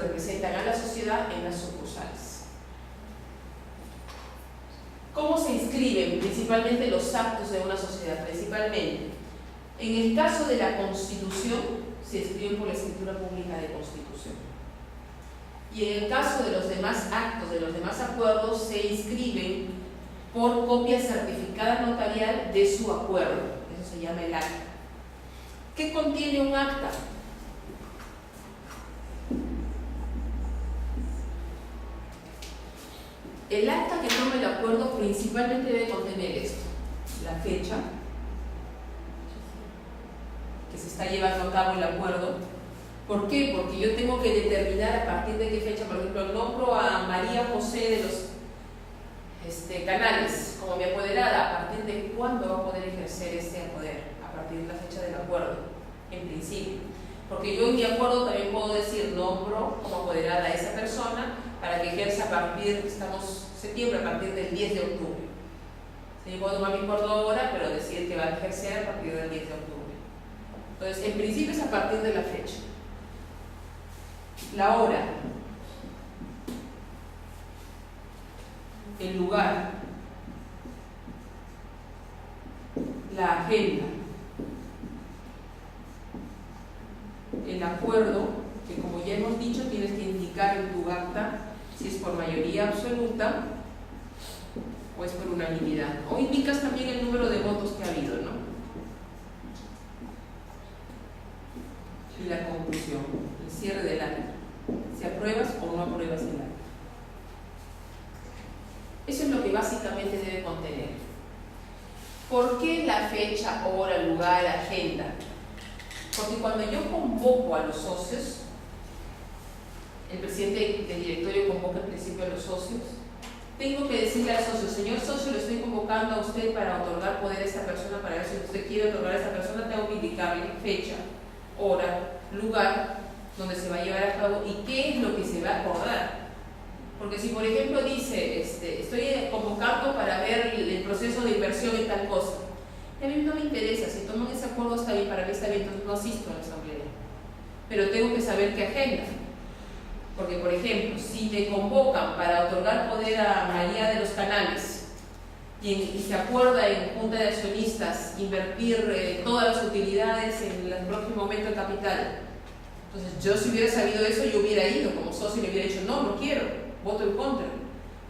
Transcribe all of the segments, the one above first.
representan a la sociedad en las sucursales. ¿Cómo se inscriben principalmente los actos de una sociedad? Principalmente, en el caso de la Constitución, se inscriben por la escritura pública de Constitución. Y en el caso de los demás actos, de los demás acuerdos, se inscriben por copia certificada notarial de su acuerdo. Eso se llama el acta. ¿Qué contiene un acta? El acta que toma el acuerdo principalmente debe contener esto: la fecha que se está llevando a cabo el acuerdo. ¿Por qué? Porque yo tengo que determinar a partir de qué fecha. Por ejemplo, nombro a María José de los Canales como mi apoderada. ¿A partir de cuándo va a poder ejercer ese poder? A partir de la fecha del acuerdo, en principio. Porque yo en mi acuerdo también puedo decir: nombro como apoderada a esa persona para que ejerza a partir, estamos septiembre, a partir del 10 de octubre. Sí, yo puedo tomar mi acuerdo ahora, pero decir que va a ejercer a partir del 10 de octubre. Entonces, en principio es a partir de la fecha. La hora, el lugar, la agenda, el acuerdo, que como ya hemos dicho, tienes que indicar en tu acta si es por mayoría absoluta o es por unanimidad. O indicas también el número de votos que ha habido, ¿no? Y la conclusión, el cierre del acta, si apruebas o no apruebas el acta. Eso es lo que básicamente debe contener. ¿Por qué la fecha, hora, lugar, agenda? Porque cuando yo convoco a los socios, el presidente del directorio convoca al principio a los socios, tengo que decirle al socio: señor socio, le estoy convocando a usted para otorgar poder a esta persona, para ver si usted quiere otorgar a esta persona. Tengo que indicarle fecha, hora, lugar, donde se va a llevar a cabo y qué es lo que se va a acordar. Porque si por ejemplo dice, estoy convocando para ver el proceso de inversión en tal cosa, a mí no me interesa, si toman ese acuerdo está bien, para mí está bien, entonces no asisto a la asamblea. Pero tengo que saber qué agenda. Porque por ejemplo, si me convocan para otorgar poder a María de los Canales y se acuerda en junta de accionistas invertir todas las utilidades en el próximo momento de capital, entonces yo si hubiera sabido eso, yo hubiera ido como socio y le hubiera dicho: no quiero, voto en contra.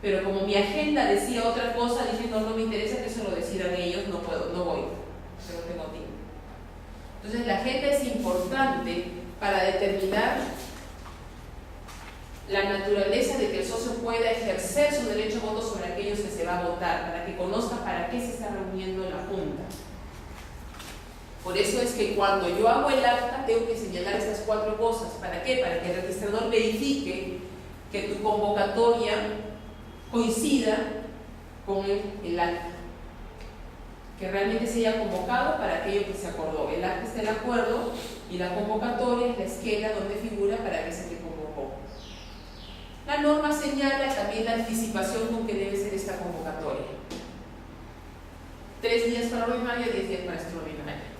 Pero como mi agenda decía otra cosa, dije: no me interesa, que eso lo decidan ellos, no puedo, no voy, pero no tengo tiempo. Entonces la agenda es importante para determinar la naturaleza de que el socio pueda ejercer su derecho a voto sobre aquellos que se va a votar, para que conozca para qué se está reuniendo la Junta. Por eso es que cuando yo hago el acta tengo que señalar estas 4 cosas. ¿Para qué? Para que el registrador verifique que tu convocatoria coincida con el acta, que realmente se haya convocado para aquello que se acordó. El acta está el acuerdo y la convocatoria es la esquela donde figura para que se te convocó. La norma señala también la anticipación con que debe ser esta convocatoria: 3 días para ordinaria, 10 días para extraordinaria,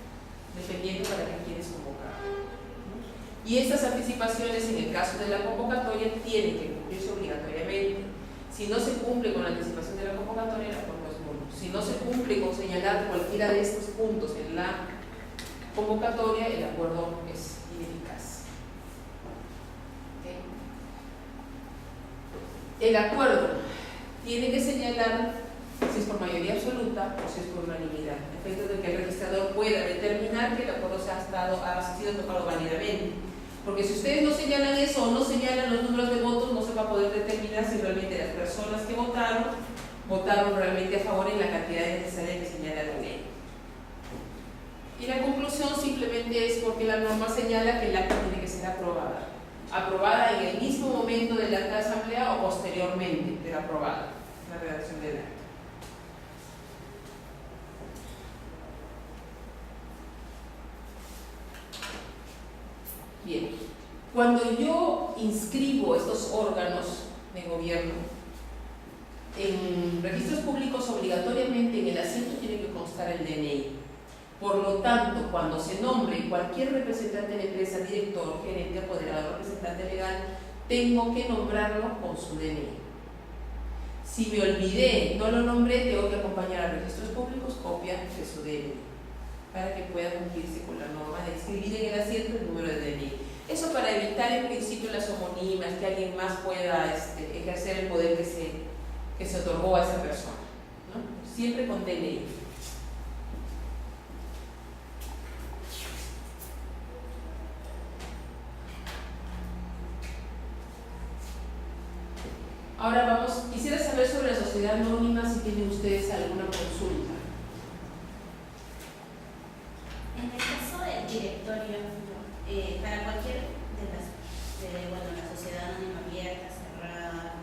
dependiendo para qué quieres convocar. Y estas anticipaciones, en el caso de la convocatoria, tienen que cumplirse obligatoriamente. Si no se cumple con la anticipación de la convocatoria, el acuerdo es nulo. Si no se cumple con señalar cualquiera de estos puntos en la convocatoria, el acuerdo es ineficaz. ¿Okay? El acuerdo tiene que señalar si es por mayoría absoluta o si es por unanimidad, a efectos de que el registrador pueda determinar que el acuerdo ha sido tocado válidamente. Porque si ustedes no señalan eso o no señalan los números de votos, no se va a poder determinar si realmente las personas que votaron realmente a favor en la cantidad necesaria que señala la ley. Y la conclusión simplemente es porque la norma señala que el acta tiene que ser aprobada en el mismo momento del acta de asamblea o posteriormente, pero aprobada, la redacción del acta. Bien, cuando yo inscribo estos órganos de gobierno en registros públicos, obligatoriamente en el asiento tiene que constar el DNI. Por lo tanto, cuando se nombre cualquier representante de la empresa, director, gerente, apoderado, representante legal, tengo que nombrarlo con su DNI. Si me olvidé, no lo nombré, tengo que acompañar a registros públicos copia de su DNI para que pueda cumplirse con la norma de inscribir en el asiento el número de DNI. Eso para evitar en principio las homonimas, que alguien más pueda ejercer el poder que se otorgó a esa persona, ¿no? Siempre con DNI. Ahora vamos, quisiera saber sobre la sociedad anónima, si tienen ustedes alguna consulta. En el caso del directorio, para cualquier de las, la sociedad anónima abierta, cerrada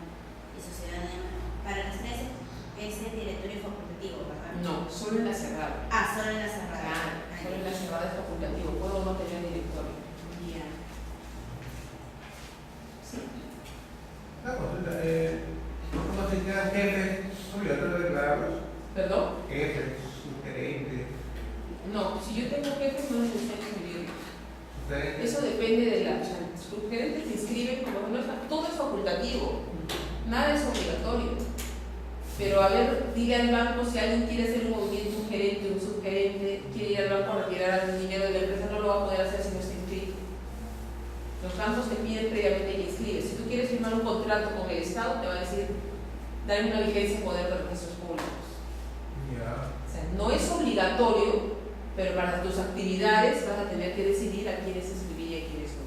y sociedad anónima, para las tres ese directorio es facultativo, ¿verdad? No, solo en la cerrada. Ah, solo en la cerrada. Claro, solo en la cerrada es facultativo, puedo no tener directorio. Ya. Sí. Una consulta, ¿cómo se llama jefe? ¿Obligatorio declararlos? ¿Perdón? Jefe, sugerente. No, si yo tengo jefes no es necesario inscribirlo. Sugerente. Eso depende de la... Sus gerentes se inscriben como no es, todo es facultativo, nada es obligatorio. Pero a ver, dile al banco si alguien quiere hacer un movimiento, un gerente, un subgerente, quiere ir al banco a retirar algún dinero de la empresa, no lo va a poder hacer si no está inscrito. Los bancos te piden previamente que inscribes. Si tú quieres firmar un contrato con el Estado, te va a decir, dale una vigencia en poder de registros públicos. Ya. O sea, no es obligatorio, pero para tus actividades vas a tener que decidir a quiénes inscribir y a quiénes no.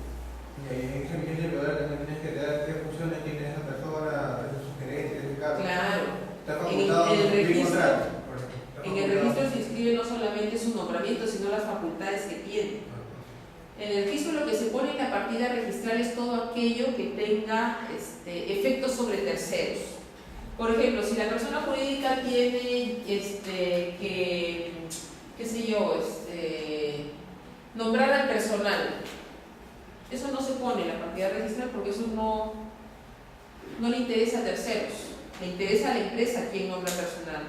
Y ahí en esa vigencia de poder también tienes que dar qué funciones tiene esa persona, su sugerente, ese cargo. Claro. Está facultado En el suscribir registro, contrato, por ejemplo. Está en el facultado. registro se inscribe no solamente su nombramiento, sino las facultades que tiene. En el registro lo que se pone en la partida registral es todo aquello que tenga efectos sobre terceros. Por ejemplo, si la persona jurídica tiene qué sé yo, nombrar al personal, eso no se pone en la partida registral porque eso no le interesa a terceros, le interesa a la empresa quien nombra personal.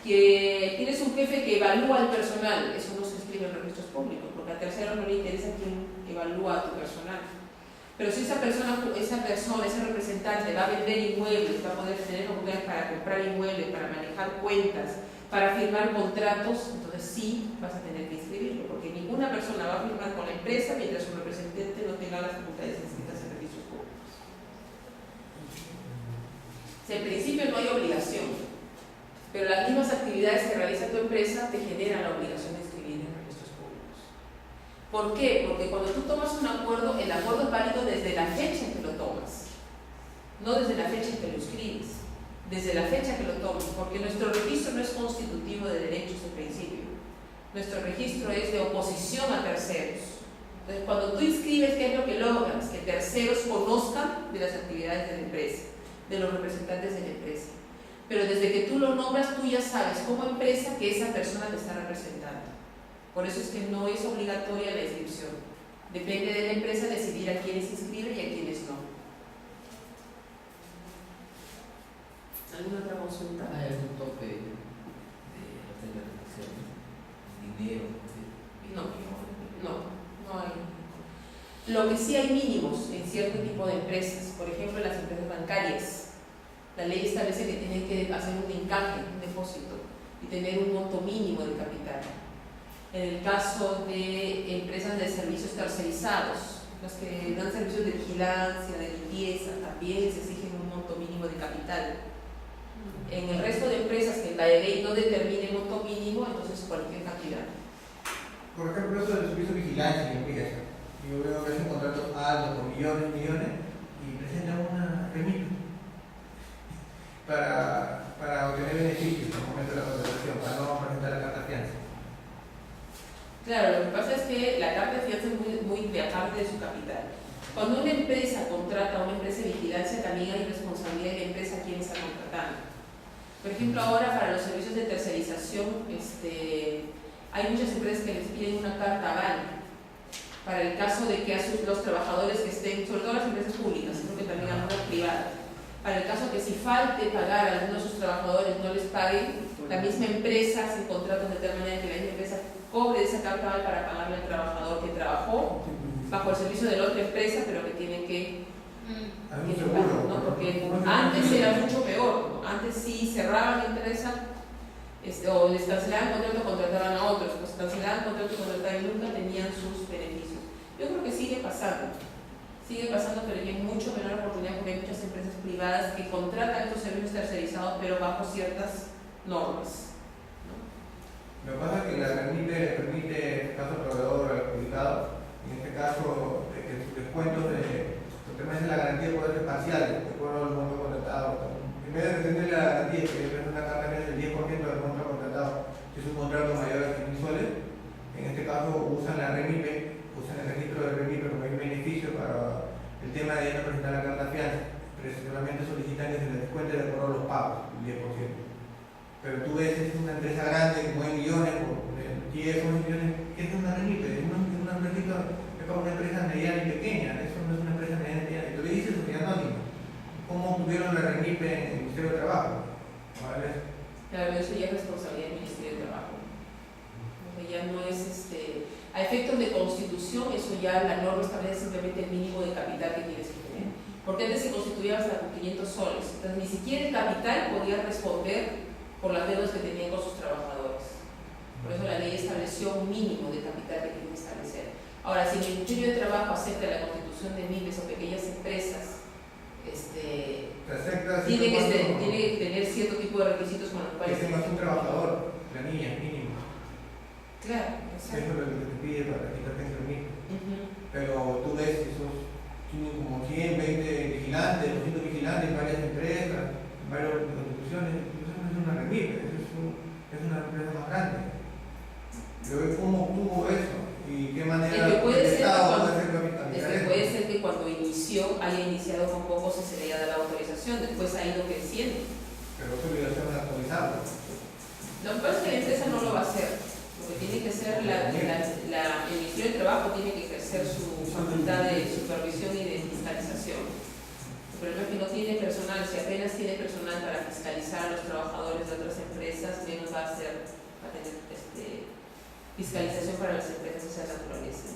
Que tienes un jefe que evalúa al personal, eso no se inscribe en registros públicos, porque a terceros no le interesa quién evalúa a tu personal. Pero si esa persona, ese representante va a vender inmuebles, va a poder tener oportunidades para comprar inmuebles, para manejar cuentas, para firmar contratos, entonces sí vas a tener que inscribirlo, porque ninguna persona va a firmar con la empresa mientras su representante no tenga las facultades inscritas en registros públicos. O sea, en principio no hay obligación, pero las mismas actividades que realiza tu empresa te generan la obligación de inscribir en registros públicos. ¿Por qué? Porque cuando tú tomas un acuerdo, el acuerdo es válido desde la fecha en que lo tomas, no desde la fecha en que lo inscribes, desde la fecha que lo tomes, porque nuestro registro no es constitutivo de derechos en principio. Nuestro registro es de oposición a terceros. Entonces, cuando tú inscribes, ¿qué es lo que logras? Que terceros conozcan de las actividades de la empresa, de los representantes de la empresa. Pero desde que tú lo nombras, tú ya sabes como empresa que esa persona te está representando. Por eso es que no es obligatoria la inscripción. Depende de la empresa decidir a quiénes inscribe y a quiénes no. ¿Alguna otra consulta? ¿Hay algún tope de la restricción? ¿Dinero? No hay. Lo que sí hay mínimos en cierto tipo de empresas, por ejemplo las empresas bancarias. La ley establece que tienen que hacer un encaje, un depósito, y tener un monto mínimo de capital. En el caso de empresas de servicios tercerizados, los que dan servicios de vigilancia, de limpieza, también se exigen un monto mínimo de capital. En el resto de empresas que la ley no determine monto mínimo, entonces cualquier cantidad. Por ejemplo, eso del servicio de vigilancia y limpieza. Yo veo que es un contrato alto con millones y presenta una remita para obtener beneficios en el momento de la contratación, para no presentar la carta de fianza. Claro, lo que pasa es que la carta de fianza es muy aparte de su capital. Cuando una empresa contrata a una empresa de vigilancia, también hay responsabilidad de la empresa a quien está contratando. Por ejemplo, ahora para los servicios de tercerización, hay muchas empresas que les piden una carta aval para el caso de que los trabajadores que estén, sobre todo las empresas públicas, creo que también algunas privadas, para el caso que si falte pagar a algunos de sus trabajadores no les paguen, la misma empresa hace contratos de tal manera que la misma empresa cobre esa carta aval para pagarle al trabajador que trabajó bajo el servicio de la otra empresa, pero que tiene que Antes era mucho peor, ¿no? Antes sí cerraban la empresa, o les cancelaban contrato, contrataban a otros, pues cancelaban contrato y contrataban y nunca tenían sus beneficios. Yo creo que sigue pasando, pero ya hay mucho menor oportunidad porque hay muchas empresas privadas que contratan estos servicios tercerizados, pero bajo ciertas normas. Lo que pasa es que la REMIPE le permite, en este caso, al proveedor o al adjudicado, en este caso, de que sus descuentos lo que me hace la garantía de poder ser parcial, de acuerdo al monto contratado. En vez de extenderle la garantía, que es una carga del 10% del monto contratado, si es un contrato mayor a 100.000 soles, en este caso usan la REMIPE, usan el registro de REMIPE como un beneficio para el tema de no presentar la carta fianza, pero solamente solicitan que se les descuente de acuerdo a los pagos, el 10%. Pero tú ves, es una empresa grande que mueve millones, por 10 o 11 millones, que es una REMIPE, es una empresa, es para una empresa mediana y pequeña, eso no es una empresa mediana y pequeña. Y tú le dices sociedad anónima, ¿cómo tuvieron la REMIPE en el Ministerio de Trabajo? ¿Vale? Claro, eso ya es responsabilidad del Ministerio de Trabajo. O sea, ya no es a efectos de constitución, eso ya la norma establece simplemente el mínimo de capital que tienes que tener. Porque antes se constituía hasta con 500 soles, entonces ni siquiera el capital podía responder por las deudas que tenían con sus trabajadores. Por eso la ley estableció un mínimo de capital que tiene que establecer. Ahora, si el Ministerio de Trabajo acepta la constitución de MIPES o pequeñas empresas, tiene que tener cierto tipo de requisitos con los cuales... Que tengas un trabajador, planilla, mínimo. Claro, Eso es lo que te pide para registrarte en REMIPE. Pero tú ves que tienen como 100, 20 vigilantes, 200 vigilantes en varias empresas, en varias instituciones. Eso no es una REMIPE, es una empresa más grande. Pero ¿cómo tuvo eso? ¿Y qué manera el Estado puede hacer capitalizar eso? Puede ser que cuando haya iniciado con pocos y se le haya dado la autorización, después ha ido creciendo. Pero es obligación de actualizarlo. Lo que pasa es que la empresa no lo va a hacer. Lo que tiene que hacer el Ministerio de Trabajo tiene que ejercer su facultad de supervisión y de fiscalización. El problema es que no tiene personal. Si apenas tiene personal para fiscalizar a los trabajadores de otras empresas, menos va a tener fiscalización para las empresas de esa naturaleza.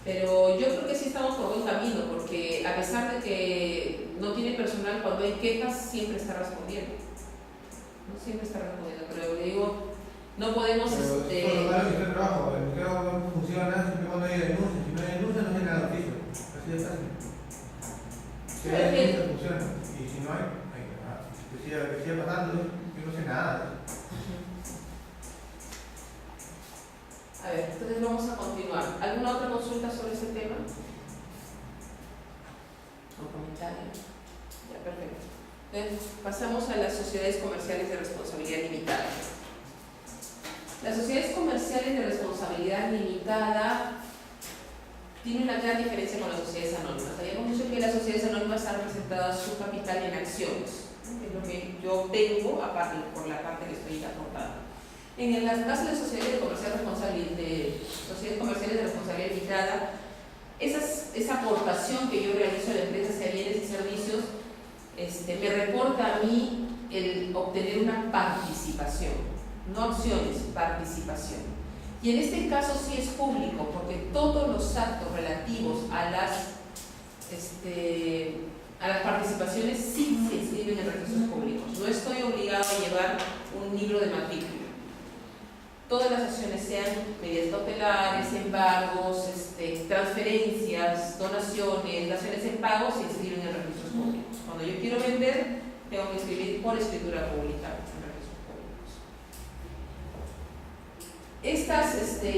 Pero yo creo que sí estamos por buen camino, porque a pesar de que no tiene personal, cuando hay quejas siempre está respondiendo. No siempre está respondiendo, pero le digo, no podemos... Pero el trabajo, el museo no funciona siempre cuando hay denuncias. Si no hay denuncias, no hay nada oficio. Así de fácil. Si hay denuncias, funciona. Y si no hay, que siga pasando. Yo no sé nada de eso. A ver, entonces vamos a continuar. ¿Alguna otra consulta sobre ese tema? ¿O comentario? Ya, perfecto. Entonces, pasamos a las sociedades comerciales de responsabilidad limitada. Las sociedades comerciales de responsabilidad limitada tienen una gran diferencia con las sociedades anónimas. Habíamos dicho que las sociedades anónimas están representadas su capital en acciones, que es lo que yo tengo aparte, por la parte que estoy aportando. En el caso de sociedades comerciales de responsabilidad limitada, esa aportación que yo realizo a la empresa hacia bienes y servicios me reporta a mí el obtener una participación, no acciones, participación. Y en este caso sí es público, porque todos los actos relativos a las participaciones sí se inscriben en registros públicos. No estoy obligado a llevar un libro de matrícula. Todas las acciones, sean medidas cautelares, embargos, transferencias, donaciones, daciones en pago, se inscriben en registros públicos. Cuando yo quiero vender, tengo que escribir por escritura pública en registros públicos.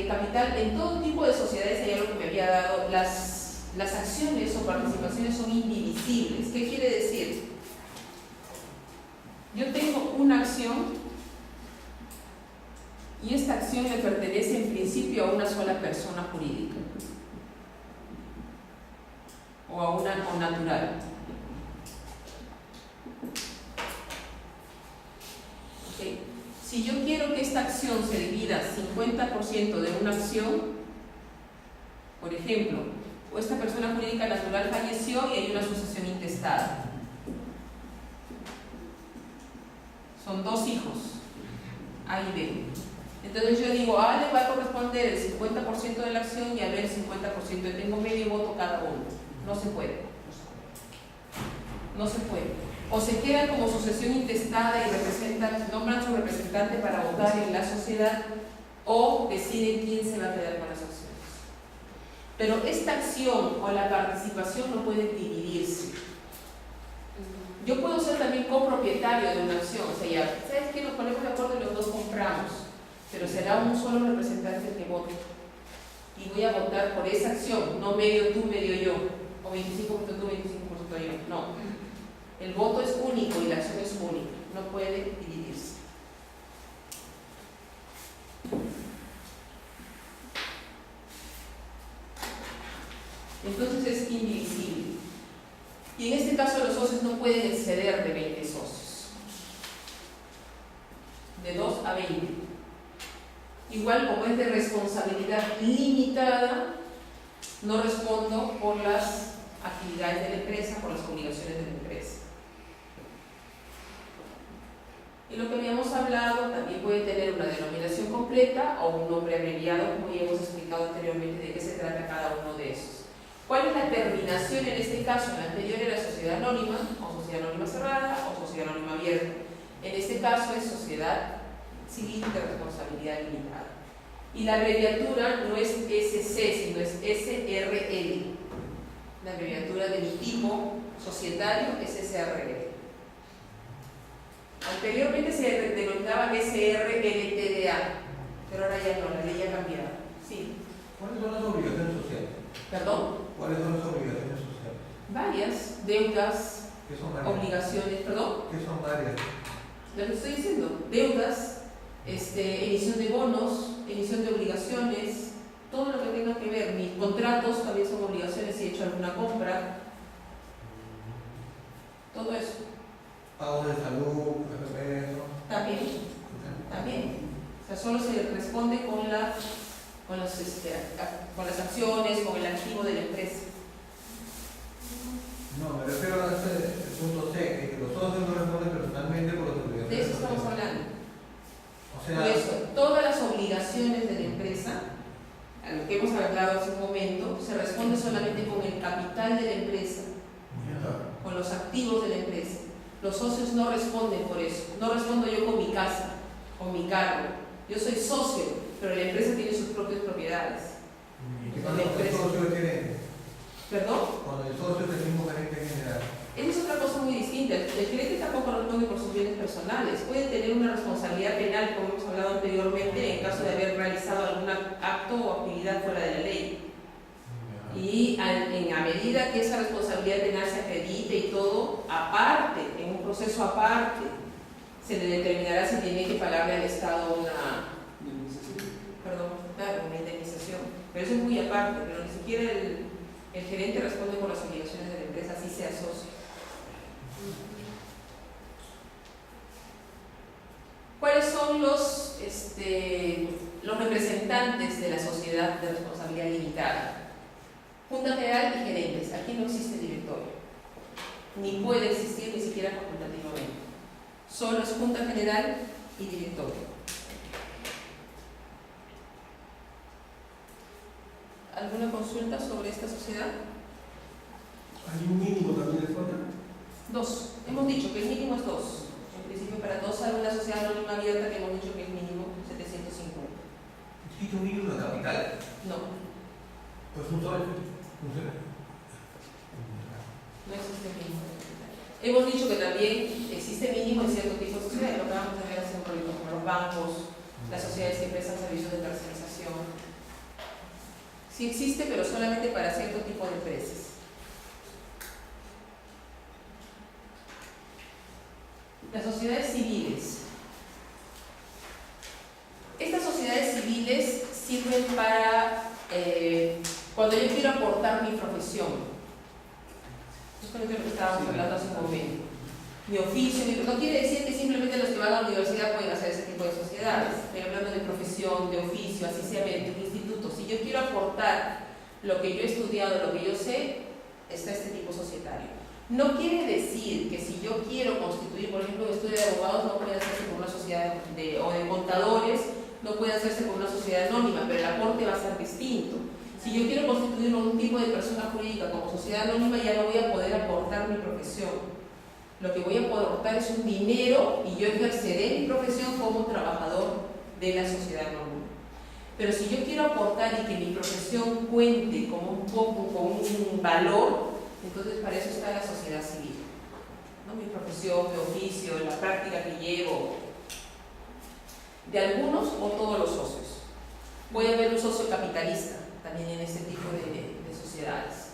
Capital, en todo tipo de sociedades, hay algo que me había dado, las acciones o participaciones son indivisibles. ¿Qué quiere decir? Yo tengo una acción y esta acción me pertenece en principio a una sola persona jurídica o a una natural. ¿Okay? Si yo quiero que esta acción se divida 50% de una acción, por ejemplo, o esta persona jurídica natural falleció y hay una sucesión intestada. Son dos hijos, A y B. Entonces yo digo, a A le va a corresponder el 50% de la acción y a B el 50%. Yo tengo medio voto cada uno. No se puede. No se puede. O se quedan como sucesión intestada y nombran su representante para votar en la sociedad, o deciden quién se va a quedar con las acciones. Pero esta acción o la participación no puede dividirse. Yo puedo ser también copropietario de una acción, o sea, ya, ¿sabes qué? Nos ponemos de acuerdo y los dos compramos, pero será un solo representante el que vote. Y voy a votar por esa acción, no medio tú, medio yo, o 25% tú, 25% yo. No. El voto es único y la acción es única, no puede dividirse. Entonces es indivisible. Y en este caso los socios no pueden exceder de 20 socios. De 2 a 20. Igual como es de responsabilidad limitada, no respondo por las actividades de la empresa, por las obligaciones de la empresa. Y lo que habíamos hablado también puede tener una denominación completa o un nombre abreviado, como ya hemos explicado anteriormente de qué se trata cada uno de esos. ¿Cuál es la terminación en este caso? En la anterior era sociedad anónima, o sociedad anónima cerrada, o sociedad anónima abierta. En este caso es sociedad civil de responsabilidad limitada. Y la abreviatura no es SC, sino es SRL. La abreviatura de mi tipo societario es SRL. Anteriormente se denominaba SRLTDA, pero ahora ya no, la ley ha cambiado. Sí. ¿Cuáles son las obligaciones sociales? ¿Perdón? ¿Cuáles son las obligaciones sociales? Varias, deudas, ¿Qué son varias? obligaciones, perdón. ¿Qué son varias? Lo que estoy diciendo, deudas, emisión de bonos, emisión de obligaciones, todo lo que tenga que ver. Mis contratos también son obligaciones si he hecho alguna compra, todo eso. Pagos de salud, FPS, También. O sea, solo se responde con las acciones, con el activo de la empresa. No, me refiero a este punto C, que los socios no responden personalmente por las obligaciones. De eso estamos hablando. O sea, Por eso, todas las obligaciones de la empresa, a lo que hemos hablado hace un momento, se responde solamente con el capital de la empresa, con los activos de la empresa. Los socios no responden por eso. No respondo yo con mi casa, con mi carro. Yo soy socio, pero la empresa tiene sus propias propiedades. ¿y cuando el socio es gerente? ¿Perdón? Cuando el socio es el mismo gerente general. Esa es otra cosa muy distinta. El gerente tampoco responde por sus bienes personales. Puede tener una responsabilidad penal, como hemos hablado anteriormente, en caso de haber realizado algún acto o actividad fuera de la ley. Y a medida que esa responsabilidad penal se acredite y todo, aparte, en un proceso aparte, se le determinará si tiene que pagarle al Estado una indemnización. Pero eso es muy aparte, pero ni siquiera el gerente responde por las obligaciones de la empresa, así sea socio. ¿Cuáles son los representantes de la sociedad de responsabilidad limitada? Junta General y gerentes. Aquí no existe directorio, ni puede existir ni siquiera facultativamente. Solo es Junta General y directorio. ¿Alguna consulta sobre esta sociedad? ¿Hay un mínimo también de cuota? 2. Hemos dicho que el mínimo es 2. En principio, para 2 hay una sociedad anónima abierta que hemos dicho que es mínimo 750. ¿Existe un mínimo de capital? No, Pues un solo. no existe mínimo de capital. Hemos dicho que también existe mínimo en cierto tipo de sociedades, lo que vamos a ver hace un ratito, como los bancos, las sociedades que prestan servicios de tercerización. Sí existe, pero solamente para cierto tipo de empresas. Las sociedades civiles. Estas sociedades civiles sirven para cuando yo quiero aportar mi profesión. Esto es lo que estábamos hablando hace un momento. Mi oficio, no quiere decir que simplemente los que van a la universidad pueden hacer ese tipo de sociedades. Estoy hablando de profesión, de oficio, así sea mediante un instituto. Si yo quiero aportar lo que yo he estudiado, lo que yo sé, está este tipo societario. No quiere decir que si yo quiero constituir, por ejemplo, un estudio de abogados, no puede hacerse por una sociedad o de contadores, no puede hacerse por una sociedad anónima, pero el aporte va a ser distinto. Si yo quiero constituir un tipo de persona jurídica como sociedad anónima, ya no voy a poder aportar mi profesión. Lo que voy a aportar es un dinero y yo ejerceré mi profesión como trabajador de la sociedad anónima. Pero si yo quiero aportar y que mi profesión cuente con un valor, entonces para eso está la sociedad civil, ¿no? Mi profesión, mi oficio, la práctica que llevo, de algunos o todos los socios. Puede haber un socio capitalista también en este tipo de sociedades.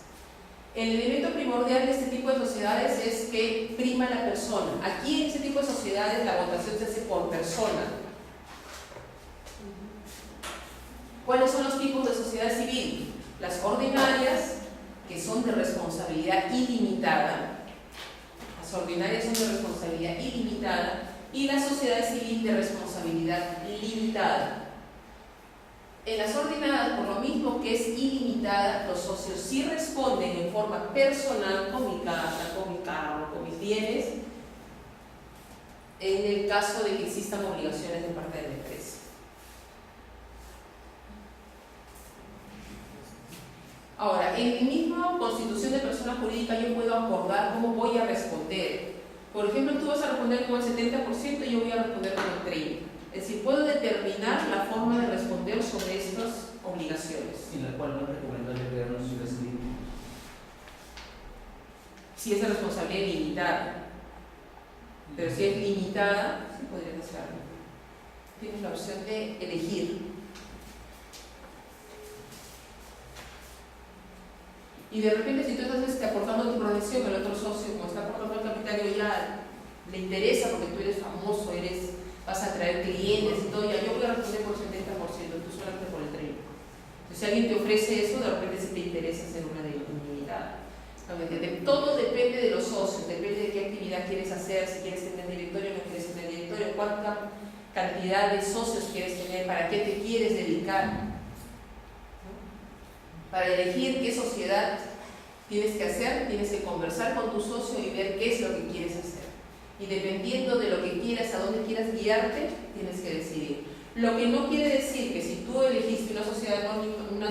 El elemento primordial de este tipo de sociedades es que prima la persona. Aquí en este tipo de sociedades la votación se hace por persona. ¿Cuáles son los tipos de sociedad civil? Las ordinarias, que son de responsabilidad ilimitada. Las ordinarias son de responsabilidad ilimitada y la sociedad civil de responsabilidad limitada. En las ordinarias, por lo mismo que es ilimitada, los socios sí responden en forma personal con mi casa, con mi carro, con mis bienes, en el caso de que existan obligaciones de parte de la empresa. Ahora, en mi misma constitución de persona jurídica yo puedo acordar cómo voy a responder. Por ejemplo, tú vas a responder con el 70% y yo voy a responder con el 30%. Es decir, puedo determinar la forma de responder sobre estas obligaciones. ¿Y la cual no es recomendable crear una sociedad civil? Si es de responsabilidad limitada. Pero si es limitada, sí podrías hacerlo. Tienes la opción de elegir. Y de repente, si tú estás aportando tu profesión, el otro socio, como está aportando el capital, ya le interesa porque tú eres famoso, vas a traer clientes y todo, ya yo voy a responder por el 70%, tú solamente por el 30%. Entonces, si alguien te ofrece eso, de repente sí te interesa hacer una limitada. Todo depende de los socios, depende de qué actividad quieres hacer, si quieres tener directorio o no quieres tener directorio, cuánta cantidad de socios quieres tener, para qué te quieres dedicar. Para elegir qué sociedad tienes que hacer, tienes que conversar con tu socio y ver qué es lo que quieres hacer. Y dependiendo de lo que quieras, a dónde quieras guiarte, tienes que decidir. Lo que no quiere decir que si tú elegiste una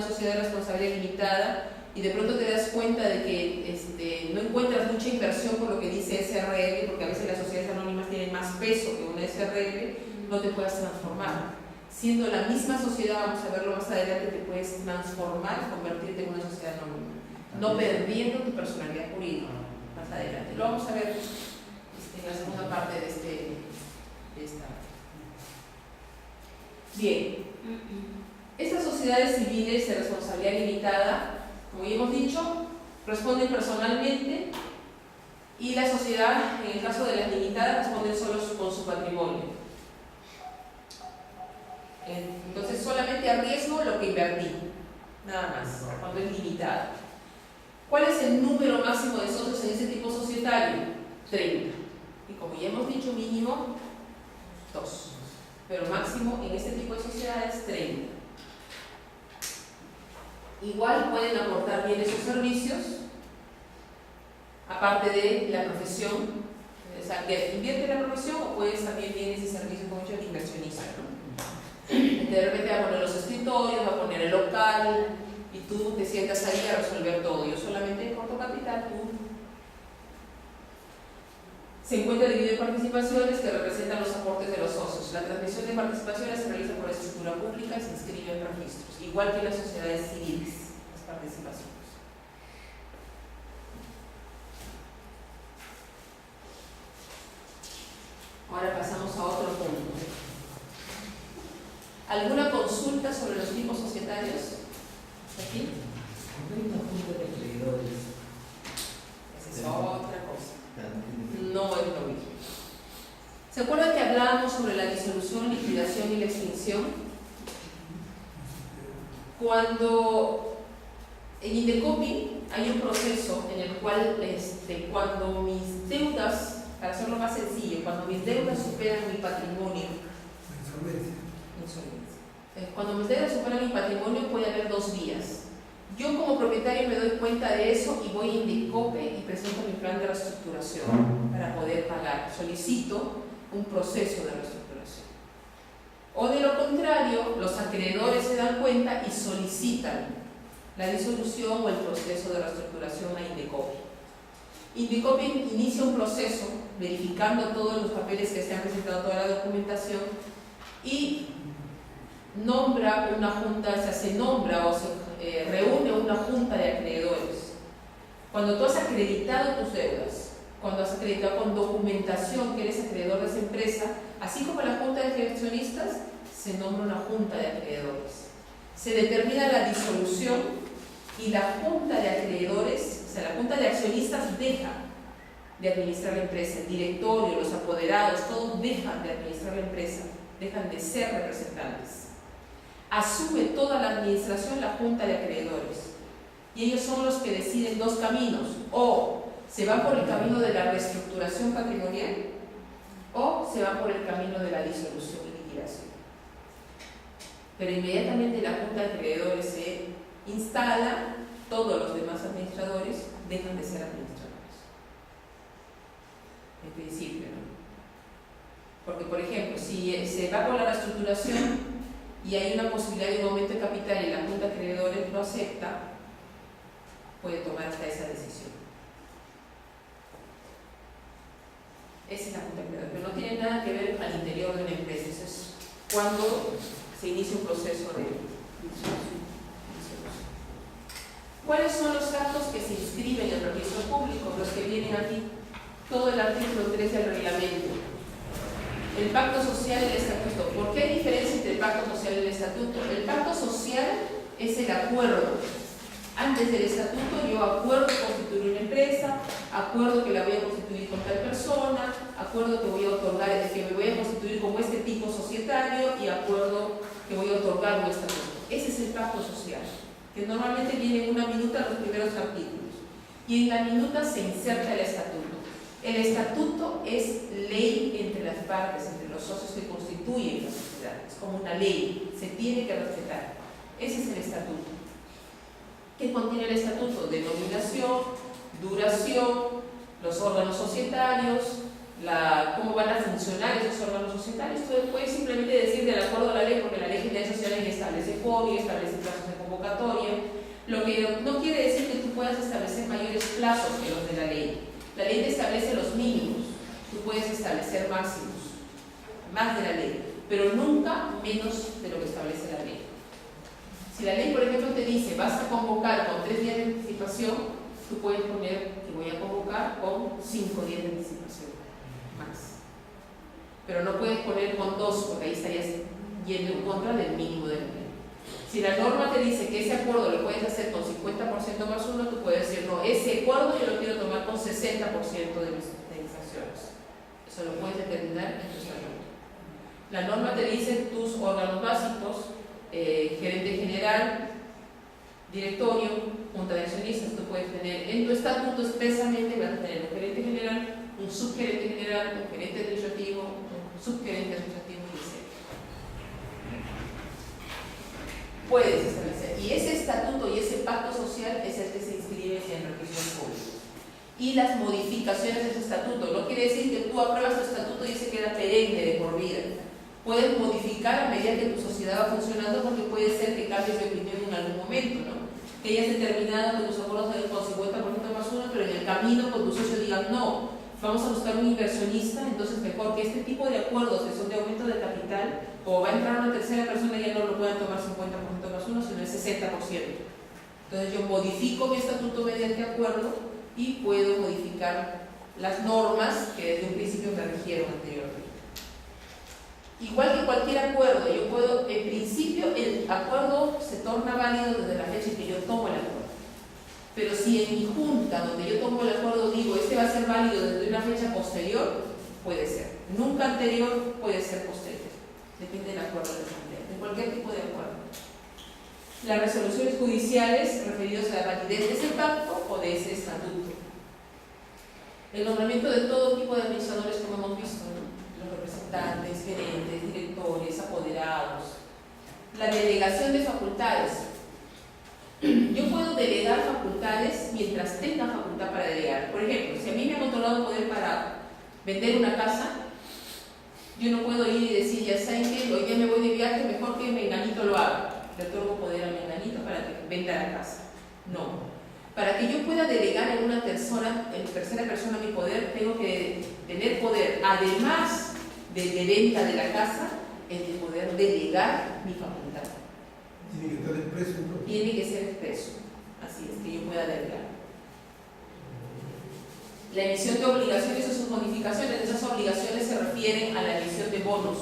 sociedad de responsabilidad limitada y de pronto te das cuenta de que no encuentras mucha inversión por lo que dice SRL, porque a veces las sociedades anónimas tienen más peso que una SRL, no te puedas transformar. Siendo la misma sociedad, vamos a verlo más adelante, te puedes transformar y convertirte en una sociedad anónima, no perdiendo tu personalidad jurídica. Más adelante lo vamos a ver en la segunda parte de esta. Bien, estas sociedades civiles de responsabilidad limitada, como ya hemos dicho, responden personalmente, y la sociedad, en el caso de las limitadas, responden solo con su patrimonio. Entonces solamente arriesgo lo que invertí, nada más, cuando es limitada. ¿Cuál es el número máximo de socios en ese tipo societario? 30. Y como ya hemos dicho, mínimo 2. Pero máximo en este tipo de sociedades 30. Igual pueden aportar bienes o servicios, aparte de la profesión. O sea, que invierte en la profesión o puedes también bienes y servicios como hecho el inversionista, ¿no? De repente va a poner los escritorios, va a poner el local y tú te sientas ahí a resolver todo. Yo solamente corto capital, tú. Se encuentra dividido en participaciones que representan los aportes de los socios. La transmisión de participaciones se realiza por escritura pública y se inscribe en registros, igual que las sociedades civiles, las participaciones. Ahora pasamos a otro punto. ¿Alguna consulta sobre los tipos societarios? ¿Aquí? No hay una junta de acreedores. Esa es otra cosa. No es lo mismo. ¿Se acuerdan que hablábamos sobre la disolución, liquidación y la extinción? Cuando en Indecopi hay un proceso en el cual cuando mis deudas, para hacerlo más sencillo, cuando mis deudas superan mi patrimonio, cuando mis deudas superan mi patrimonio puede haber dos vías. Yo como propietario me doy cuenta de eso y voy a Indecope y presento mi plan de reestructuración para poder pagar. Solicito un proceso de reestructuración. O de lo contrario, los acreedores se dan cuenta y solicitan la disolución o el proceso de reestructuración a Indecope. Indicopin inicia un proceso verificando todos los papeles que se han presentado, toda la documentación, y nombra una junta, o sea, se nombra o se reúne una junta de acreedores. Cuando tú has acreditado tus deudas, cuando has acreditado con documentación que eres acreedor de esa empresa, así como la junta de accionistas, se nombra una junta de acreedores. Se determina la disolución y la junta de acreedores, o sea, la junta de accionistas deja de administrar la empresa, el directorio, los apoderados, todos dejan de administrar la empresa, dejan de ser representantes. Asume toda la administración la junta de acreedores y ellos son los que deciden dos caminos: o se van por el camino de la reestructuración patrimonial o se van por el camino de la disolución y liquidación. Pero inmediatamente la junta de acreedores se instala, todos los demás administradores dejan de ser administradores. En principio, ¿no? Porque, por ejemplo, si se va por la reestructuración y hay una posibilidad de un aumento de capital y la junta de acreedores lo acepta, puede tomar hasta esa decisión. Esa es la junta de acreedores, pero no tiene nada que ver al interior de una empresa. Eso es cuando se inicia un proceso de disolución. ¿Cuáles son los actos que se inscriben en el registro público? Los que vienen aquí, todo el artículo 3 del reglamento. El pacto social y el estatuto. ¿Por qué hay diferencia entre el pacto social y el estatuto? El pacto social es el acuerdo. Antes del estatuto yo acuerdo constituir una empresa, acuerdo que la voy a constituir con tal persona, acuerdo que voy a otorgar, que me voy a constituir como este tipo societario y acuerdo que voy a otorgar un estatuto. Ese es el pacto social, que normalmente viene en una minuta los primeros capítulos. Y en la minuta se inserta el estatuto. El estatuto es ley entre las partes, entre los socios que constituyen la sociedad. Es como una ley, se tiene que respetar. Ese es el estatuto. ¿Qué contiene el estatuto? Denominación, duración, los órganos societarios, cómo van a funcionar esos órganos societarios. Tú puedes simplemente decir de acuerdo a la ley, porque la ley general social establece fobia, establece plazos de convocatoria, lo que no quiere decir que tú puedas establecer mayores plazos que los de la ley. La ley te establece los mínimos, tú puedes establecer máximos, más de la ley, pero nunca menos de lo que establece la ley. Si la ley, por ejemplo, te dice vas a convocar con 3 días de anticipación, tú puedes poner que voy a convocar con 5 días de anticipación, más. Pero no puedes poner con 2, porque ahí estarías yendo en contra del mínimo de la ley. Si la norma te dice que ese acuerdo lo puedes hacer con 50% más 1, tú puedes decir, no, ese acuerdo yo lo quiero tomar con 60% de mis acciones. Eso lo puedes determinar en tu estatuto. La norma te dice tus órganos básicos, gerente general, directorio, junta de accionistas. Tú puedes tener en tu estatuto expresamente, vas a tener un gerente general, un subgerente general, un gerente administrativo, un subgerente administrativo y etc. Puedes establecer. Y ese estatuto y ese pacto social es el que se inscribe en el registro público. Y las modificaciones de ese estatuto. No quiere decir que tú apruebas tu estatuto y ese queda perenne de por vida. Puedes modificar a medida que tu sociedad va funcionando, porque puede ser que cambies de opinión en algún momento, ¿no? Que hayas determinado que tus acuerdos son con 50% más 1, pero en el camino con tu socio digan no, vamos a buscar un inversionista, entonces mejor que este tipo de acuerdos que son de aumento de capital, o va a entrar una tercera persona, ya no lo puedan tomar 50% más 1, sino el 60%. Entonces yo modifico mi estatuto mediante acuerdo y puedo modificar las normas que desde un principio me rigieron anteriormente. Igual que cualquier acuerdo, yo puedo, en principio, el acuerdo se torna válido desde la fecha en que yo tomo el acuerdo. Pero si en mi junta, donde yo tomo el acuerdo, digo, este va a ser válido desde una fecha posterior, puede ser. Nunca anterior, puede ser posterior. Depende del acuerdo de la asamblea, de cualquier tipo de acuerdo. Las resoluciones judiciales referidas a la validez de ese pacto o de ese estatuto. El nombramiento de todo tipo de administradores, como hemos visto, ¿no? Los representantes, gerentes, directores, apoderados. La delegación de facultades. Yo puedo delegar facultades mientras tenga facultad para delegar. Por ejemplo, si a mí me han otorgado poder para vender una casa, yo no puedo ir y decir, ya saben que hoy día me voy de viaje, mejor que Menganito lo haga. Le otorgo poder a Menganito para que venda la casa. No. Para que yo pueda delegar en tercera persona mi poder, tengo que tener poder, además de venta de la casa, el de poder delegar mi facultad. Tiene que estar expreso, ¿no? Tiene que ser expreso, así es, que yo pueda delegar. La emisión de obligaciones o sus modificaciones, esas obligaciones se refieren a la emisión de bonos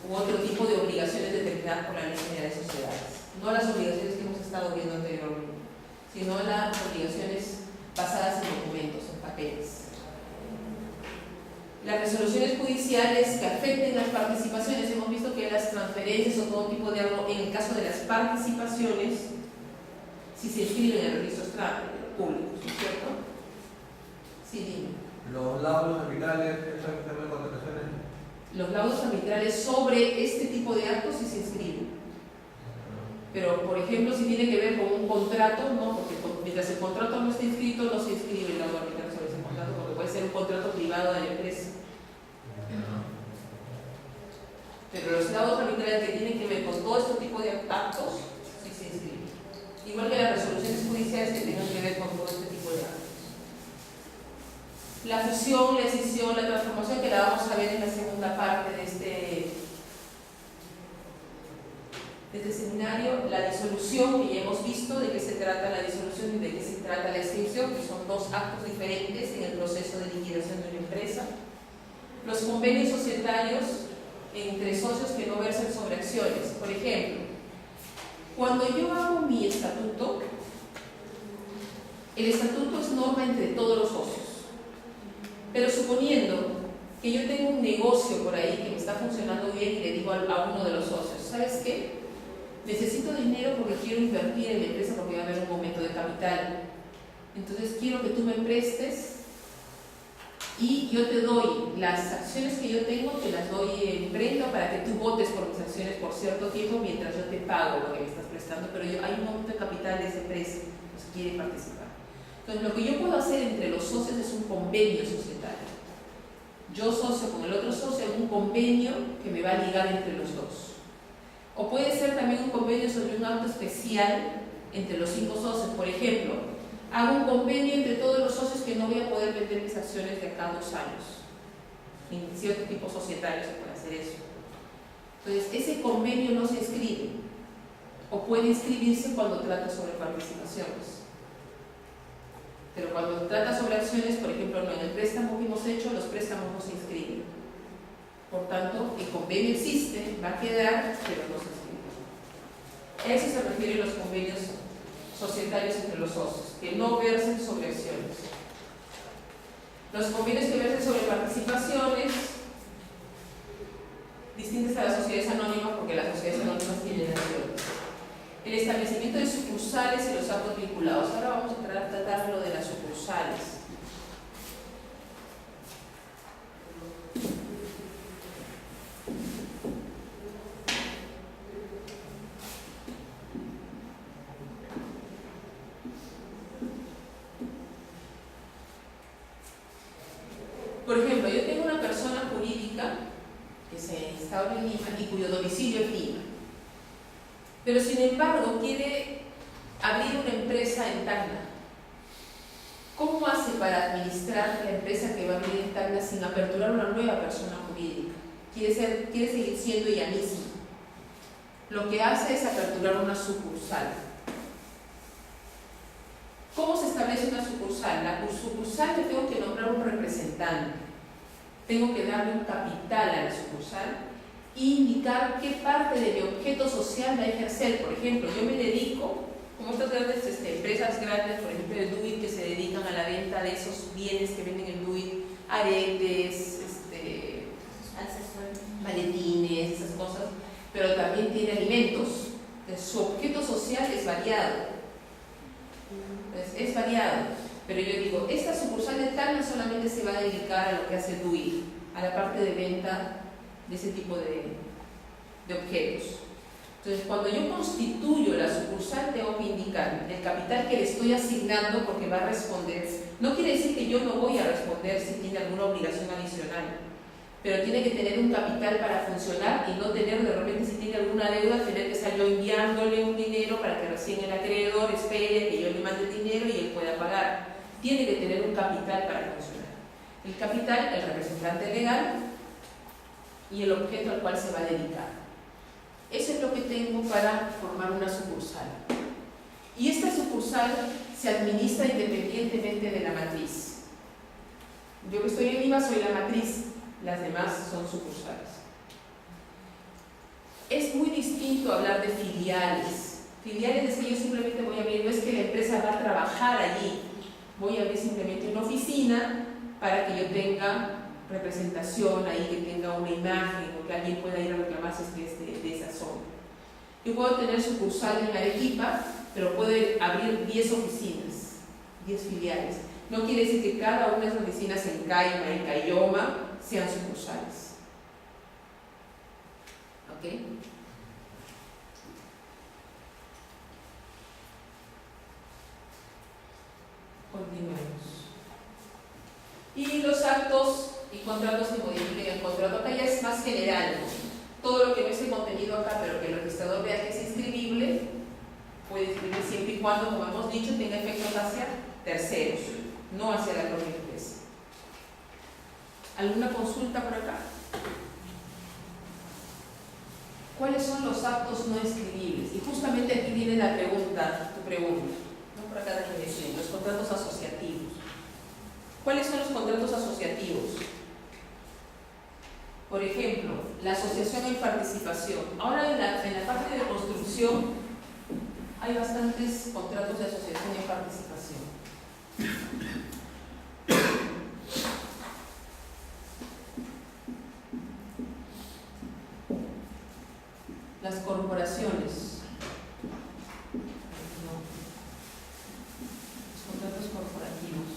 u otro tipo de obligaciones determinadas por la Ley General de Sociedades. No las obligaciones que hemos estado viendo anteriormente, sino las obligaciones basadas en documentos, en papeles. Las resoluciones judiciales que afecten las participaciones, hemos visto que las transferencias o todo tipo de algo, en el caso de las participaciones, si se inscriben en el registro público, ¿no es cierto? Sí, dime. Los laudos arbitrales, eso es tema de contrataciones. Los laudos arbitrales sobre este tipo de actos sí se inscriben. Pero, por ejemplo, si tiene que ver con un contrato, no, porque mientras el contrato no esté inscrito, no se inscribe el laudo arbitral sobre ese contrato, porque puede ser un contrato privado de la empresa. Pero los laudos arbitrales que tienen que ver con todo este tipo de actos, sí se inscriben. Igual que las resoluciones judiciales que tengan que ver con todo este tipo de actos. La fusión, la escisión, la transformación, que la vamos a ver en la segunda parte de este seminario. La disolución, que ya hemos visto de qué se trata la disolución y de qué se trata la extinción, que son dos actos diferentes en el proceso de liquidación de una empresa. Los convenios societarios entre socios que no versan sobre acciones. Por ejemplo, cuando yo hago mi estatuto, el estatuto es norma entre todos los socios. Pero suponiendo que yo tengo un negocio por ahí que me está funcionando bien y le digo a uno de los socios, ¿sabes qué? Necesito dinero porque quiero invertir en la empresa porque va a haber un momento de capital. Entonces quiero que tú me prestes y yo te doy las acciones que yo tengo, te las doy en prenda para que tú votes por mis acciones por cierto tiempo mientras yo te pago lo que me estás prestando, pero hay un monto de capital de ese precio, pues quiere participar. Entonces lo que yo puedo hacer entre los socios es un convenio societario. Yo socio con el otro socio en un convenio que me va a ligar entre los dos. O puede ser también un convenio sobre un acto especial entre los 5 socios. Por ejemplo, hago un convenio entre todos los socios que no voy a poder vender mis acciones de acá a 2 años. En cierto tipo societario se puede hacer eso. Entonces, ese convenio no se inscribe. O puede inscribirse cuando trata sobre participaciones. Pero cuando trata sobre acciones, por ejemplo, no, en el préstamo que hemos hecho, los préstamos no se inscriben. Por tanto, el convenio existe, va a quedar, pero no se inscribe. A eso se refieren los convenios societarios entre los socios, que no versen sobre acciones. Los convenios que versen sobre participaciones, distintas a las sociedades anónimas, porque las sociedades anónimas tienen acciones. El establecimiento de sucursales y los actos vinculados. Ahora vamos a tratar lo de las sucursales. Por ejemplo, yo tengo una persona jurídica que se instaura en Lima y cuyo domicilio es Lima. Pero sin embargo quiere abrir una empresa en Tacna. ¿Cómo hace para administrar la empresa que va a abrir en Tacna sin aperturar una nueva persona jurídica? Quiere seguir siendo ella misma. Lo que hace es aperturar una sucursal. ¿Cómo se establece una sucursal? La sucursal le tengo que nombrar un representante. Tengo que darle un capital a la sucursal e indicar qué parte de mi objeto social va a ejercer. Por ejemplo, yo me dedico, como estas grandes empresas grandes, por ejemplo el DUIT, que se dedican a la venta de esos bienes que venden el DUIT, aretes, maletines, esas cosas, pero también tiene alimentos. Entonces, su objeto social es variado. Entonces, es variado. Pero yo digo, esta sucursal de tal no solamente se va a dedicar a lo que hace el DUIT, a la parte de venta de ese tipo de objetos. Entonces, cuando yo constituyo la sucursal, tengo que indicar el capital que le estoy asignando porque va a responder. No quiere decir que yo no voy a responder si tiene alguna obligación adicional, pero tiene que tener un capital para funcionar y no tener, de repente, si tiene alguna deuda, tener que estar yo enviándole un dinero para que recién el acreedor espere que yo le mande el dinero y él pueda pagar. Tiene que tener un capital para funcionar. El capital, el representante legal y el objeto al cual se va a dedicar. Eso es lo que tengo para formar una sucursal. Y esta sucursal se administra independientemente de la matriz. Yo que estoy en Lima soy la matriz, las demás son sucursales. Es muy distinto hablar de filiales. Filiales es que yo simplemente voy a abrir, no es que la empresa va a trabajar allí, voy a abrir simplemente una oficina para que yo tenga representación ahí, que tenga una imagen o que alguien pueda ir a reclamarse de esa zona. Yo puedo tener sucursal en Arequipa, pero puedo abrir 10 oficinas, 10 filiales. No quiere decir que cada una de esas oficinas en Caima, en Cayoma, sean sucursales. ¿Ok? Continuemos. Y los actos y contratos que modifiquen el contrato, acá ya es más general, ¿no? Todo lo que no es el contenido acá, pero que el registrador vea que es inscribible, puede escribir siempre y cuando, como hemos dicho, tenga efectos hacia terceros, no hacia la propia empresa. ¿Alguna consulta por acá? ¿Cuáles son los actos no escribibles? Y justamente aquí viene la pregunta, tu pregunta, no por acá déjame decir, los contratos asociativos. ¿Cuáles son los contratos asociativos? Por ejemplo, la asociación en participación. Ahora en la parte de construcción hay bastantes contratos de asociación en participación. Las corporaciones. No. Los contratos corporativos.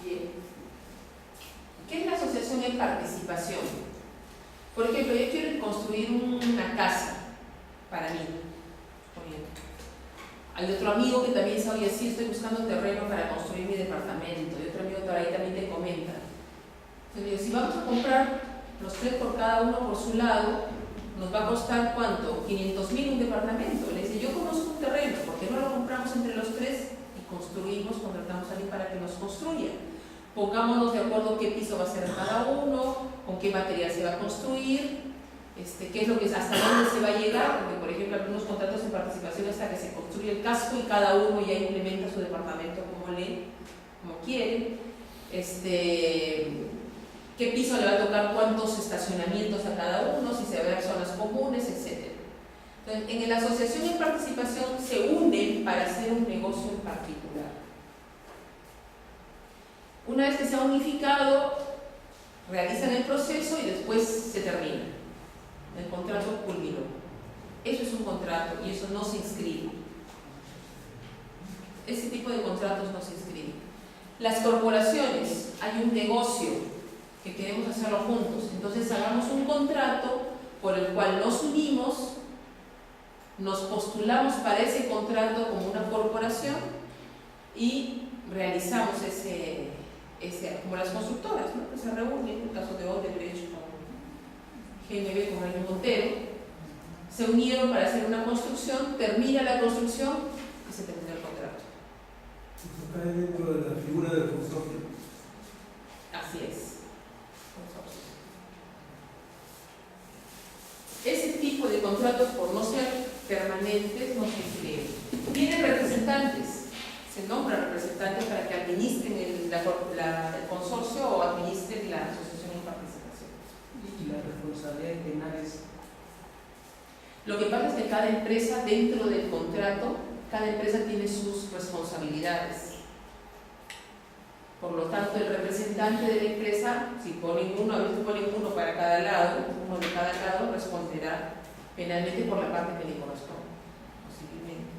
Bien. ¿Qué es la asociación en participación? Por ejemplo, yo quiero construir una casa para mí. Hay otro amigo que también dice, oye, sí, estoy buscando terreno para construir mi departamento. Y otro amigo por ahí también te comenta. Entonces, digo, si vamos a comprar los tres por cada uno por su lado, nos va a costar ¿cuánto? 500.000 un departamento. Le dice, yo conozco un terreno, ¿por qué no lo compramos entre los tres y construimos, contratamos a alguien para que nos construya? Pongámonos de acuerdo qué piso va a ser cada uno, con qué material se va a construir, qué es lo que hasta dónde se va a llegar, porque por ejemplo algunos contratos en participación hasta que se construye el casco y cada uno ya implementa su departamento como quiere, qué piso le va a tocar, cuántos estacionamientos a cada uno, si se va a ver zonas comunes, etc. Entonces, en la asociación en participación se unen para hacer un negocio en particular. Una vez que se ha unificado, realizan el proceso y después se termina. El contrato culminó. Eso es un contrato y eso no se inscribe. Ese tipo de contratos no se inscriben. Las corporaciones, hay un negocio que queremos hacerlo juntos, entonces hagamos un contrato por el cual nos unimos, nos postulamos para ese contrato como una corporación y realizamos como las constructoras, ¿no? Que se reúnen, en el caso de Odebrecht con GNB, con Reino Montero, se unieron para hacer una construcción, termina la construcción y se termina el contrato. Eso cae dentro de la figura del consorcio. Así es. Ese tipo de contratos, por no ser permanentes, no se inscriben. Tienen representantes, se nombran representantes para que administren el consorcio o administren la asociación en participación. ¿Y las responsabilidades penales? Lo que pasa es que cada empresa, dentro del contrato, cada empresa tiene sus responsabilidades. Por lo tanto, el representante de la empresa, si ponen uno, a veces ponen uno para cada lado, uno de cada lado, responderá penalmente por la parte que le corresponde, posiblemente.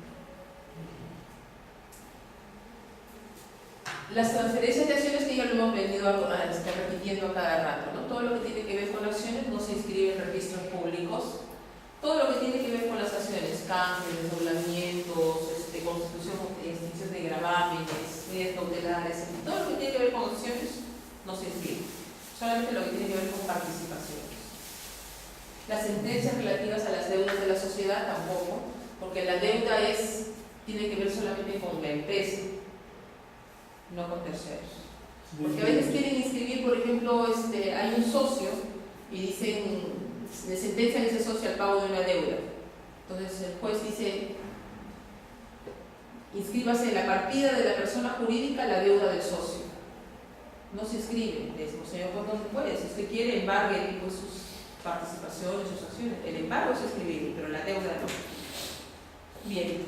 Las transferencias de acciones que ya lo hemos venido repitiendo a cada rato, ¿no? Todo lo que tiene que ver con acciones no se inscribe en registros públicos. Todo lo que tiene que ver con las acciones canjes, desdoblamientos, constitución y extinción de gravámenes, medidas cautelares, todo lo que tiene que ver con acciones no se inscribe, solamente lo que tiene que ver con participaciones. Las sentencias relativas a las deudas de la sociedad tampoco, porque la deuda tiene que ver solamente con la empresa, no con terceros. Porque a veces quieren inscribir, por ejemplo, hay un socio y dicen, le sentencian a ese socio al pago de una deuda. Entonces el juez dice, inscríbase en la partida de la persona jurídica la deuda del socio. No se inscribe, le decimos, señor, pues no se puede, si usted quiere embargue pues, sus participaciones, sus acciones. El embargo es inscribible, pero la deuda no. Bien,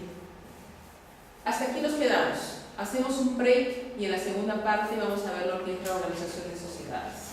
hasta aquí nos quedamos. Hacemos un break y en la segunda parte vamos a ver lo que es la organización de sociedades.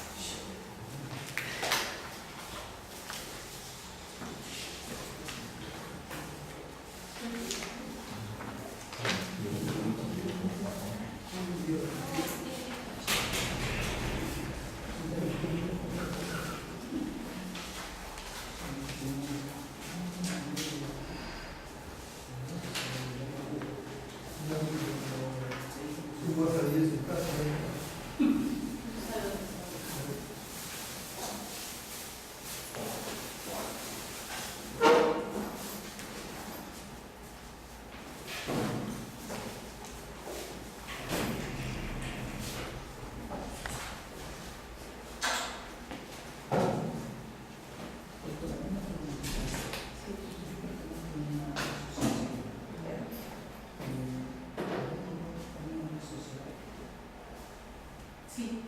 Sí,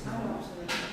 ahora vamos a ver.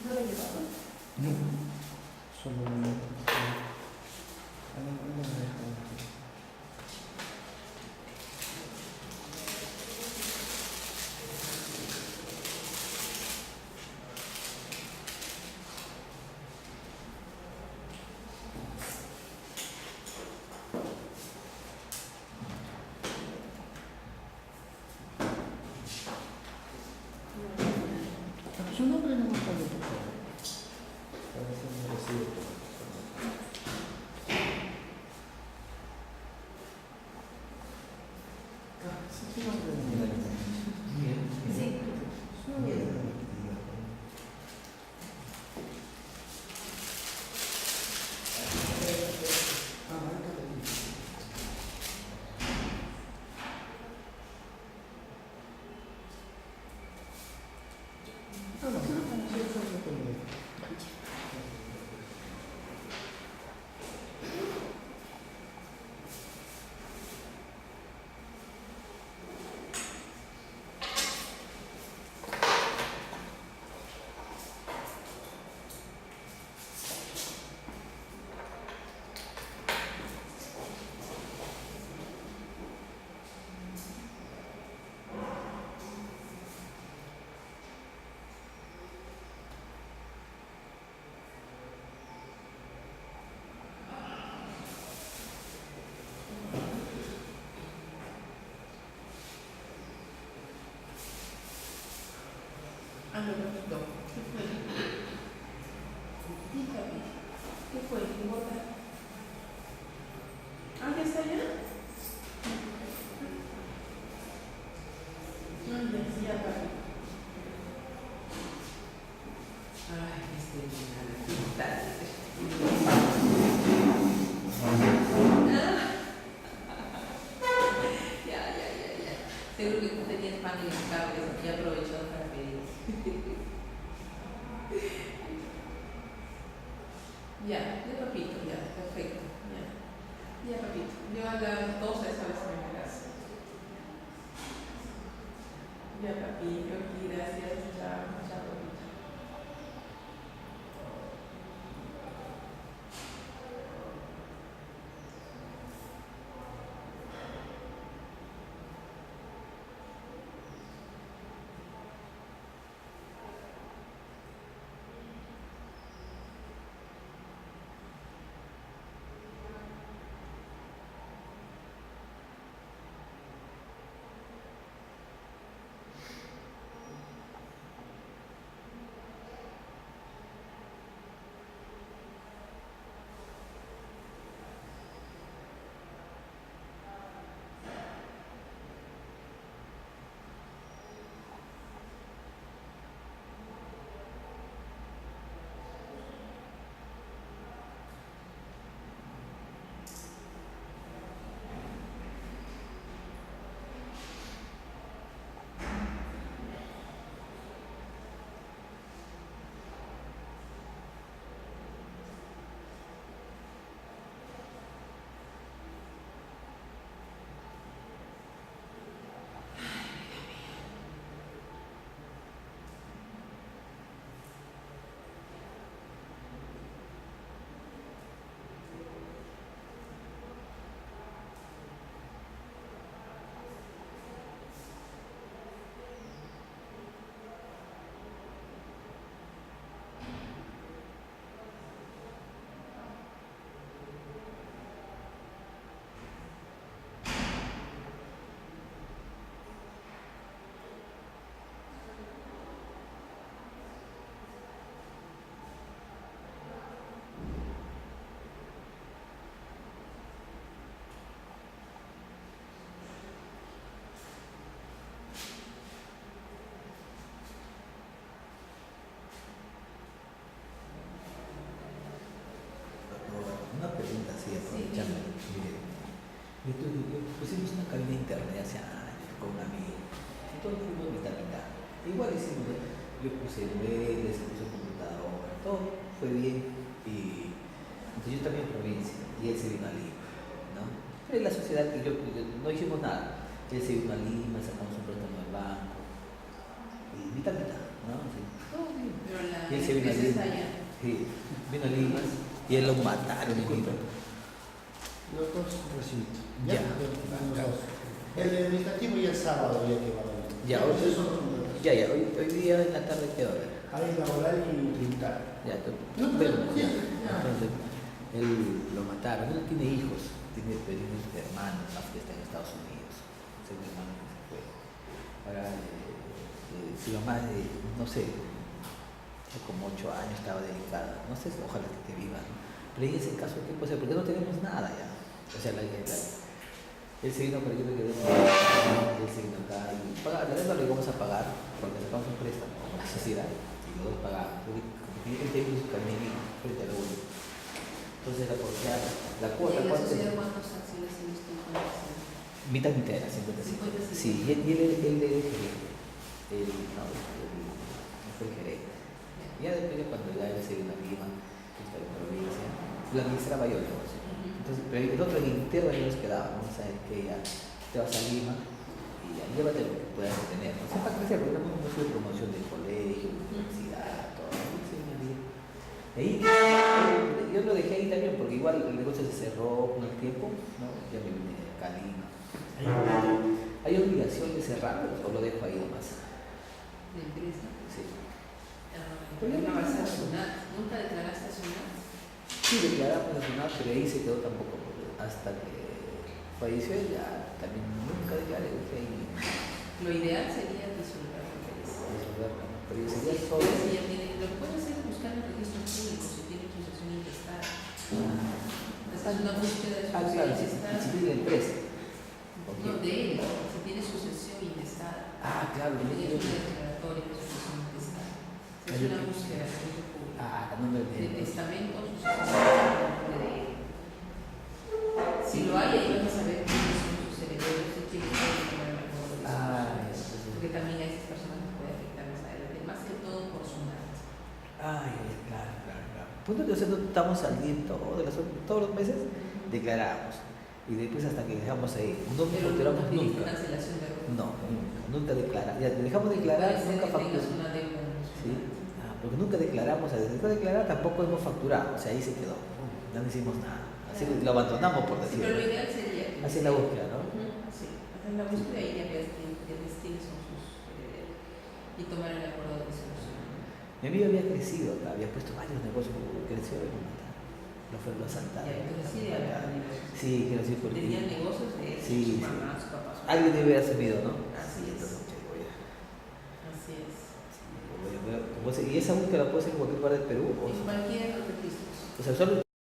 ¿No lo he llevado? No, solo su nombre no me acuerdo. Ah, no. ¿Qué fue? ¿Qué importa? Ah, ¿ya está ya? Ya, papi. Ay, ya. Seguro que tú tenías pan en el carro, que ya aprovechó para pedir. Ya, papito, ya, perfecto. Ya, papito. Yo a las 12 sabes que me casa. Ya, papito, aquí, gracias. Chao, papito. Una pregunta así, aprovechando. Mire, pusimos una cabina de internet hace años con un amigo. Y todos fuimos mitad. Igual hicimos, yo puse muebles, puse computadora, todo fue bien. Y entonces yo también en provincia, y él se vino a Lima, ¿no? Pero en la sociedad que yo no hicimos nada. Él se vino a Lima, sacamos un préstamo del banco. Y mitad, ¿no? Sí, todo bien. Pero la Y él se vino a empresa Lima. está allá. Sí, vino a Lima y él lo mataron. Los dos recibito. Ya. El administrativo ya el sábado ya que va a venir. Ya, hoy día en la tarde quedó. Hay laboral y tributario. Ya, No, bueno, sí, ya. Entonces, él lo mataron. Él no tiene hijos, tiene hermanos más que están en Estados Unidos. Es mi hermano que se fue. Ahora, su mamá, no sé, como 8 años estaba delicada. No sé, ojalá que esté viva, ¿no? Pero en ese caso, ¿qué puede ser? Porque no tenemos nada ya. O sea, él se vino, pero yo me quedé con él se vino acá y pagar. La deuda lo íbamos a pagar porque sacamos un préstamo con la sociedad y los dos pagamos. Porque tiene que tener su camino frente a la uno. Entonces la cuota. ¿Y en la sociedad cuántos acciones tienes tú con la sociedad? Mitad, 50-50. Sí, y él es el gerente. No fue el gerente. Ya después, cuando ya él se vino a Lima, que está en provincia, lo administraba yo el negocio. Entonces, pero nosotros en interno ya nos quedábamos, ¿sabes? Que ya te vas a Lima y ya llévate lo que puedas tener. O sea, para crecer, porque no hemos sido promoción del colegio, universidad, todo. Sí, ahí, yo lo dejé ahí también, porque igual el negocio se cerró con el tiempo, ¿no? Ya me vine acá a Lima. ¿Hay obligación de cerrarlo o lo dejo ahí nomás? ¿De empresa? Sí. Pero no vas a SUNAT. ¿Nunca declaraste a SUNAT? Sí, declaramos a SUNAT, pero ahí se quedó tampoco, porque hasta que falleció ella también nunca declaré. Lo ideal sería disolver la empresa. pero sería Sí, solo... sí, ya tiene, lo que puede hacer es buscar en el registro público si tiene sucesión intestada. Esa es una búsqueda de claro, sucesión si intestada. tiene la empresa. Ok. No, de él, si tiene sucesión intestada. Claro, Tiene una declaratoria de sucesión intestada. Es una búsqueda del registro público. a nombre De de... testamento, sucesión intestada, de él. Si lo hay, ahí van a saber quiénes son sus herederos y quiénes pueden tomar el acuerdo de sucesión. Porque también a esas personas les puede afectar más adelante, más que todo por su muerte. Claro. Punto que nosotros estamos saliendo todos los meses, declaramos. Y después hasta que dejamos ahí. No Pero facturamos no tienes nunca. cancelación de ropa. No, nunca declaramos. Ya dejamos de declarar, Puede ser nunca que tengas facturamos. una deuda en los Sí, porque nunca declaramos. Después de declarar tampoco hemos facturado. O sea, ahí se quedó. No hicimos nada. Así lo abandonamos, por Sí, pero lo decirlo. ideal sería que... Así es la búsqueda, ¿no? Sí, hacer la búsqueda y ya veas quiénes son sus herederos. Y tomar el acuerdo de disolución. Mi amigo había crecido, había puesto varios negocios, creció y lo fue a asaltar. Ya, entonces sí debe haber negocios. Sí, quiero decir, porque Tenían negocios de Sí, su sí. mamá, su papá, su alguien debe haber sabido, ¿no? Así es. Entonces, Así es. y esa búsqueda la puede hacer en cualquier lugar del Perú. En cualquier registro. O sea, solo